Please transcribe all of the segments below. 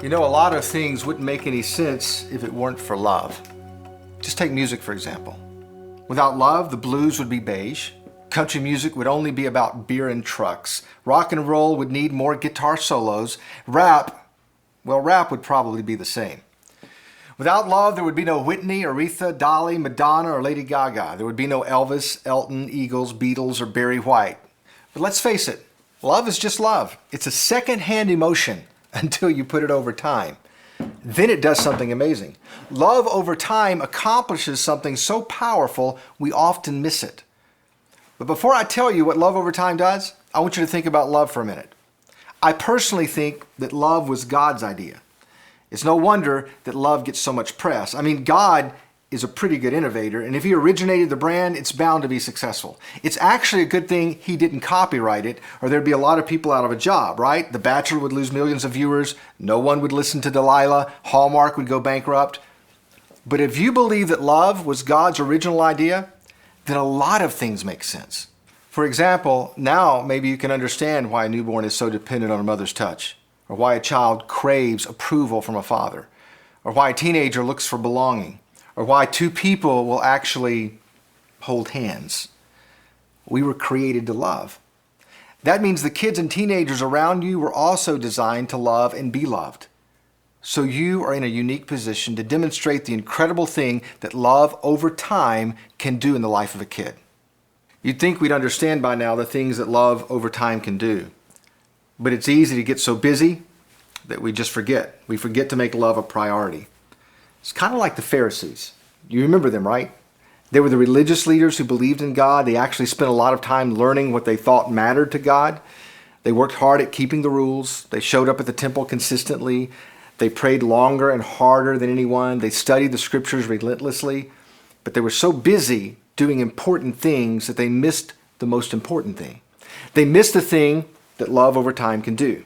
You know, a lot of things wouldn't make any sense if it weren't for love. Just take music, for example. Without love, the blues would be beige. Country music would only be about beer and trucks. Rock and roll would need more guitar solos. Rap would probably be the same. Without love, there would be no Whitney, Aretha, Dolly, Madonna, or Lady Gaga. There would be no Elvis, Elton, Eagles, Beatles, or Barry White. But let's face it, love is just love. It's a second-hand emotion until you put it over time. Then it does something amazing. Love over time accomplishes something so powerful, we often miss it. But before I tell you what love over time does, I want you to think about love for a minute. I personally think that love was God's idea. It's no wonder that love gets so much press. I mean, God is a pretty good innovator, and if he originated the brand, it's bound to be successful. It's actually a good thing he didn't copyright it, or there'd be a lot of people out of a job, right? The Bachelor would lose millions of viewers, no one would listen to Delilah, Hallmark would go bankrupt. But if you believe that love was God's original idea, then a lot of things make sense. For example, now maybe you can understand why a newborn is so dependent on a mother's touch, or why a child craves approval from a father, or why a teenager looks for belonging, or why two people will actually hold hands. We were created to love. That means the kids and teenagers around you were also designed to love and be loved. So you are in a unique position to demonstrate the incredible thing that love over time can do in the life of a kid. You'd think we'd understand by now the things that love over time can do. But it's easy to get so busy that we just forget. We forget to make love a priority. It's kind of like the Pharisees. You remember them, right? They were the religious leaders who believed in God. They actually spent a lot of time learning what they thought mattered to God. They worked hard at keeping the rules. They showed up at the temple consistently. They prayed longer and harder than anyone. They studied the scriptures relentlessly. But they were so busy doing important things that they missed the most important thing. They missed the thing that love over time can do.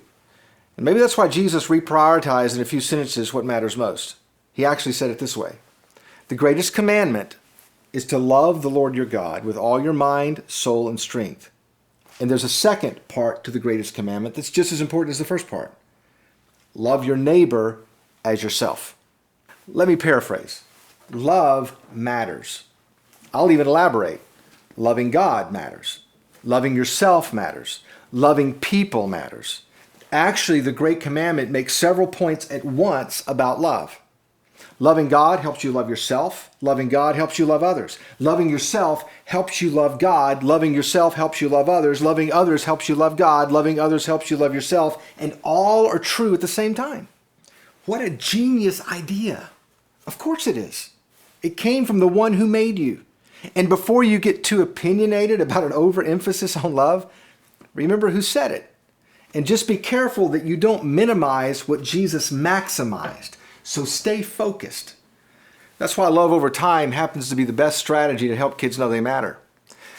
And maybe that's why Jesus reprioritized in a few sentences what matters most. He actually said it this way: the greatest commandment is to love the Lord your God with all your mind, soul, and strength. And there's a second part to the greatest commandment that's just as important as the first part. Love your neighbor as yourself. Let me paraphrase. Love matters. I'll even elaborate. Loving God matters. Loving yourself matters. Loving people matters. Actually, the great commandment makes several points at once about love. Loving God helps you love yourself. Loving God helps you love others. Loving yourself helps you love God. Loving yourself helps you love others. Loving others helps you love God. Loving others helps you love yourself. And all are true at the same time. What a genius idea. Of course it is. It came from the one who made you. And before you get too opinionated about an overemphasis on love, remember who said it. And just be careful that you don't minimize what Jesus maximized. So stay focused. That's why love over time happens to be the best strategy to help kids know they matter.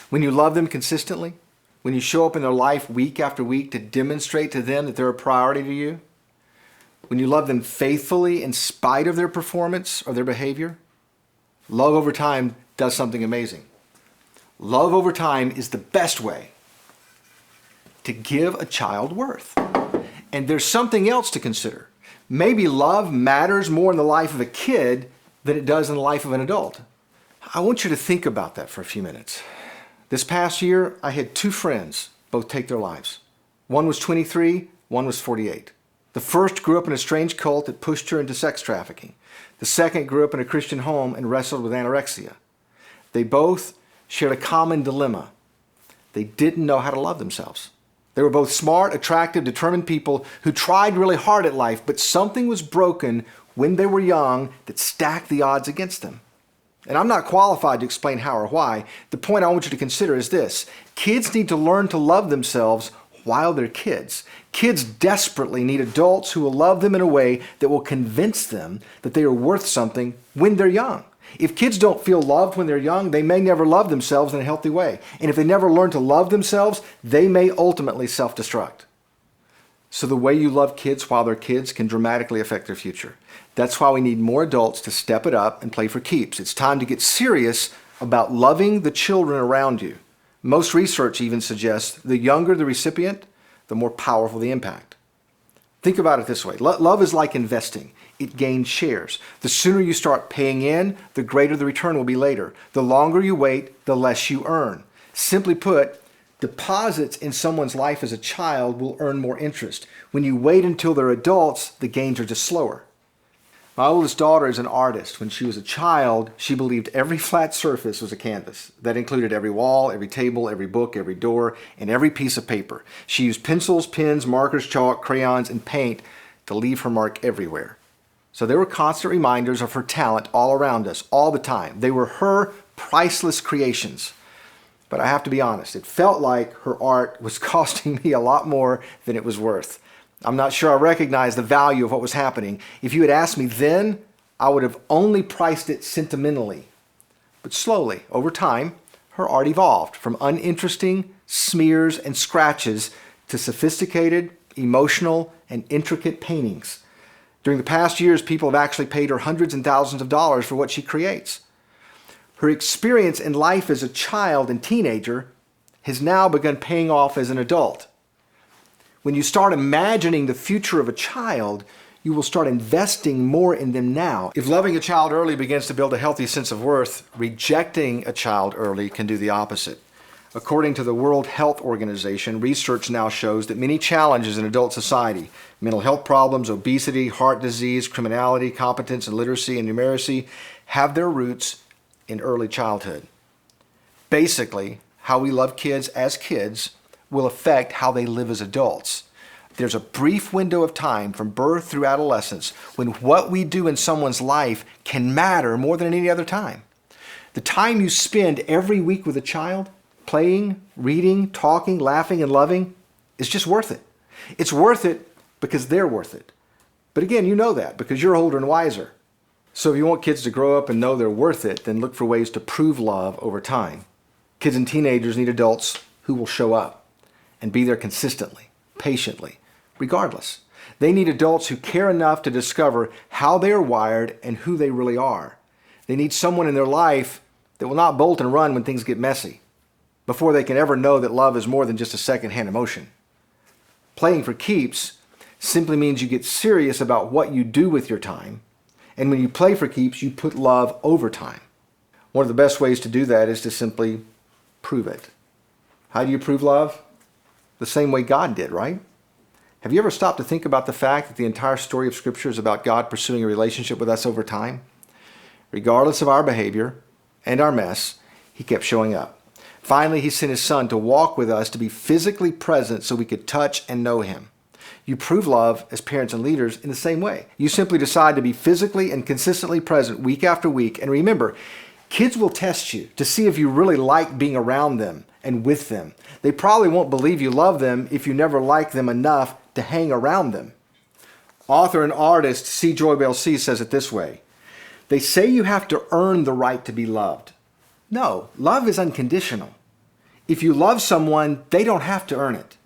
When you love them consistently, when you show up in their life week after week to demonstrate to them that they're a priority to you, when you love them faithfully in spite of their performance or their behavior, love over time does something amazing. Love over time is the best way to give a child worth. And there's something else to consider. Maybe love matters more in the life of a kid than it does in the life of an adult. I want you to think about that for a few minutes. This past year, I had two friends both take their lives. One was 23, one was 48. The first grew up in a strange cult that pushed her into sex trafficking. The second grew up in a Christian home and wrestled with anorexia. They both shared a common dilemma. They didn't know how to love themselves. They were both smart, attractive, determined people who tried really hard at life, but something was broken when they were young that stacked the odds against them. And I'm not qualified to explain how or why. The point I want you to consider is this: kids need to learn to love themselves while they're kids. Kids desperately need adults who will love them in a way that will convince them that they are worth something when they're young. If kids don't feel loved when they're young, they may never love themselves in a healthy way. And if they never learn to love themselves, they may ultimately self-destruct. So the way you love kids while they're kids can dramatically affect their future. That's why we need more adults to step it up and play for keeps. It's time to get serious about loving the children around you. Most research even suggests the younger the recipient, the more powerful the impact. Think about it this way. Love is like investing. It gains shares. The sooner you start paying in, the greater the return will be later. The longer you wait, the less you earn. Simply put, deposits in someone's life as a child will earn more interest. When you wait until they're adults, the gains are just slower. My oldest daughter is an artist. When she was a child, she believed every flat surface was a canvas. That included every wall, every table, every book, every door, and every piece of paper. She used pencils, pens, markers, chalk, crayons, and paint to leave her mark everywhere. So there were constant reminders of her talent all around us, all the time. They were her priceless creations. But I have to be honest, it felt like her art was costing me a lot more than it was worth. I'm not sure I recognized the value of what was happening. If you had asked me then, I would have only priced it sentimentally. But slowly, over time, her art evolved from uninteresting smears and scratches to sophisticated, emotional, and intricate paintings. During the past years, people have actually paid her hundreds and thousands of dollars for what she creates. Her experience in life as a child and teenager has now begun paying off as an adult. When you start imagining the future of a child, you will start investing more in them now. If loving a child early begins to build a healthy sense of worth, rejecting a child early can do the opposite. According to the World Health Organization, research now shows that many challenges in adult society, mental health problems, obesity, heart disease, criminality, competence and literacy and numeracy, have their roots in early childhood. Basically, how we love kids as kids will affect how they live as adults. There's a brief window of time from birth through adolescence when what we do in someone's life can matter more than any other time. The time you spend every week with a child, playing, reading, talking, laughing, and loving, is just worth it. It's worth it because they're worth it. But again, you know that because you're older and wiser. So if you want kids to grow up and know they're worth it, then look for ways to prove love over time. Kids and teenagers need adults who will show up and be there consistently, patiently, regardless. They need adults who care enough to discover how they are wired and who they really are. They need someone in their life that will not bolt and run when things get messy, before they can ever know that love is more than just a second-hand emotion. Playing for keeps simply means you get serious about what you do with your time, and when you play for keeps, you put love over time. One of the best ways to do that is to simply prove it. How do you prove love? The same way God did, right? Have you ever stopped to think about the fact that the entire story of Scripture is about God pursuing a relationship with us over time? Regardless of our behavior and our mess, He kept showing up. Finally, He sent His Son to walk with us, to be physically present so we could touch and know Him. You prove love as parents and leaders in the same way. You simply decide to be physically and consistently present week after week. And remember, kids will test you to see if you really like being around them and with them. They probably won't believe you love them if you never like them enough to hang around them. Author and artist C. Joy Bell-C says it this way: they say you have to earn the right to be loved. No, love is unconditional. If you love someone, they don't have to earn it.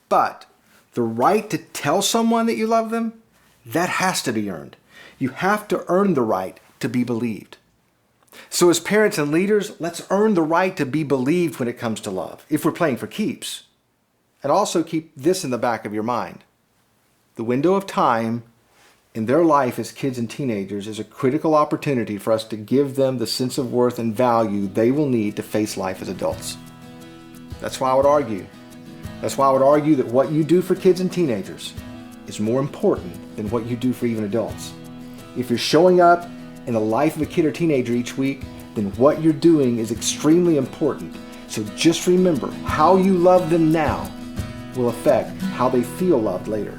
But the right to tell someone that you love them, that has to be earned. You have to earn the right to be believed. So as parents and leaders, let's earn the right to be believed when it comes to love, if we're playing for keeps. And also keep this in the back of your mind. The window of time in their life as kids and teenagers is a critical opportunity for us to give them the sense of worth and value they will need to face life as adults. That's why I would argue that what you do for kids and teenagers is more important than what you do for even adults. If you're showing up in the life of a kid or teenager each week, then what you're doing is extremely important. So just remember, how you love them now will affect how they feel loved later.